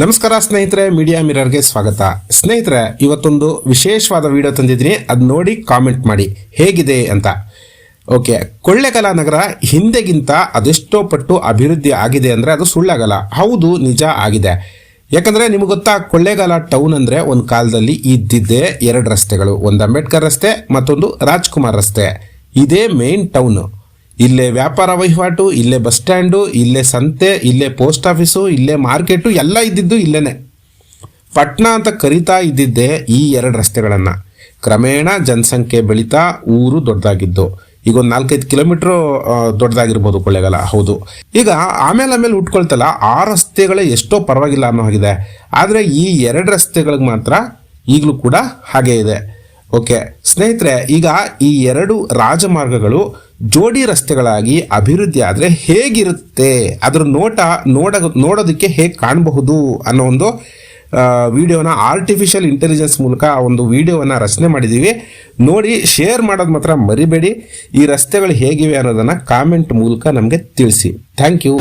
ನಮಸ್ಕಾರ ಸ್ನೇಹಿತರೆ, ಮೀಡಿಯಾ ಮಿರರ್ಗೆ ಸ್ವಾಗತ. ಸ್ನೇಹಿತರೆ, ಇವತ್ತೊಂದು ವಿಶೇಷವಾದ ವಿಡಿಯೋ ತಂದಿದ್ದೀನಿ. ಅದು ನೋಡಿ ಕಾಮೆಂಟ್ ಮಾಡಿ ಹೇಗಿದೆ ಅಂತ. ಓಕೆ, ಕೊಳ್ಳೇಗಾಲ ನಗರ ಹಿಂದೆಗಿಂತ ಅದೆಷ್ಟೋ ಪಟ್ಟು ಅಭಿವೃದ್ಧಿ ಆಗಿದೆ ಅಂದರೆ ಅದು ಸುಳ್ಳಾಗಲ್ಲ. ಹೌದು, ನಿಜ ಆಗಿದೆ. ಯಾಕಂದರೆ ನಿಮಗೆ ಗೊತ್ತಾ, ಕೊಳ್ಳೇಗಾಲ ಟೌನ್ ಅಂದರೆ ಒಂದು ಕಾಲದಲ್ಲಿ ಇದ್ದಿದ್ದೇ ಎರಡು ರಸ್ತೆಗಳು. ಒಂದು ಅಂಬೇಡ್ಕರ್ ರಸ್ತೆ, ಮತ್ತೊಂದು ರಾಜ್ಕುಮಾರ್ ರಸ್ತೆ. ಇದೇ ಮೇನ್ ಟೌನು. ಇಲ್ಲೇ ವ್ಯಾಪಾರ ವಹಿವಾಟು, ಇಲ್ಲೇ ಬಸ್ ಸ್ಟ್ಯಾಂಡು, ಇಲ್ಲೇ ಸಂತೆ, ಇಲ್ಲೇ ಪೋಸ್ಟ್ ಆಫೀಸು, ಇಲ್ಲೇ ಮಾರ್ಕೆಟು ಎಲ್ಲ ಇದ್ದಿದ್ದು ಇಲ್ಲೇನೆ. ಪಟ್ನ ಅಂತ ಕರಿತಾ ಇದ್ದಿದ್ದೇ ಈ ಎರಡು ರಸ್ತೆಗಳನ್ನು. ಕ್ರಮೇಣ ಜನಸಂಖ್ಯೆ ಬೆಳೀತಾ ಊರು ದೊಡ್ಡದಾಗಿದ್ದು. ಈಗ ಒಂದು 4-5 ಕಿಲೋಮೀಟ್ರು ದೊಡ್ಡದಾಗಿರ್ಬೋದು ಕೊಳ್ಳೇಗಾಲ. ಹೌದು, ಈಗ ಆಮೇಲೆ ಉಟ್ಕೊಳ್ತಲ್ಲ, ಆ ರಸ್ತೆಗಳೇ ಎಷ್ಟೋ ಪರವಾಗಿಲ್ಲ ಅನ್ನೋ ಹಾಗಿದೆ. ಆದರೆ ಈ ಎರಡು ರಸ್ತೆಗಳಿಗೆ ಮಾತ್ರ ಈಗಲೂ ಕೂಡ ಹಾಗೇ ಇದೆ. ಓಕೆ ಸ್ನೇಹಿತರೆ, ಈಗ ಈ ಎರಡು ರಾಜಮಾರ್ಗಗಳು ಜೋಡಿ ರಸ್ತೆಗಳಾಗಿ ಅಭಿವೃದ್ಧಿ ಆದರೆ ಹೇಗಿರುತ್ತೆ, ಅದರ ನೋಡೋದಕ್ಕೆ ಹೇಗೆ ಕಾಣಬಹುದು ಅನ್ನೋ ಒಂದು ವಿಡಿಯೋನ ಆರ್ಟಿಫಿಷಿಯಲ್ ಇಂಟೆಲಿಜೆನ್ಸ್ ಮೂಲಕ ಒಂದು ವಿಡಿಯೋವನ್ನು ರಚನೆ ಮಾಡಿದ್ದೀವಿ. ನೋಡಿ, ಶೇರ್ ಮಾಡೋದು ಮಾತ್ರ ಮರಿಬೇಡಿ. ಈ ರಸ್ತೆಗಳು ಹೇಗಿವೆ ಅನ್ನೋದನ್ನು ಕಾಮೆಂಟ್ ಮೂಲಕ ನಮಗೆ ತಿಳಿಸಿ. Thank you.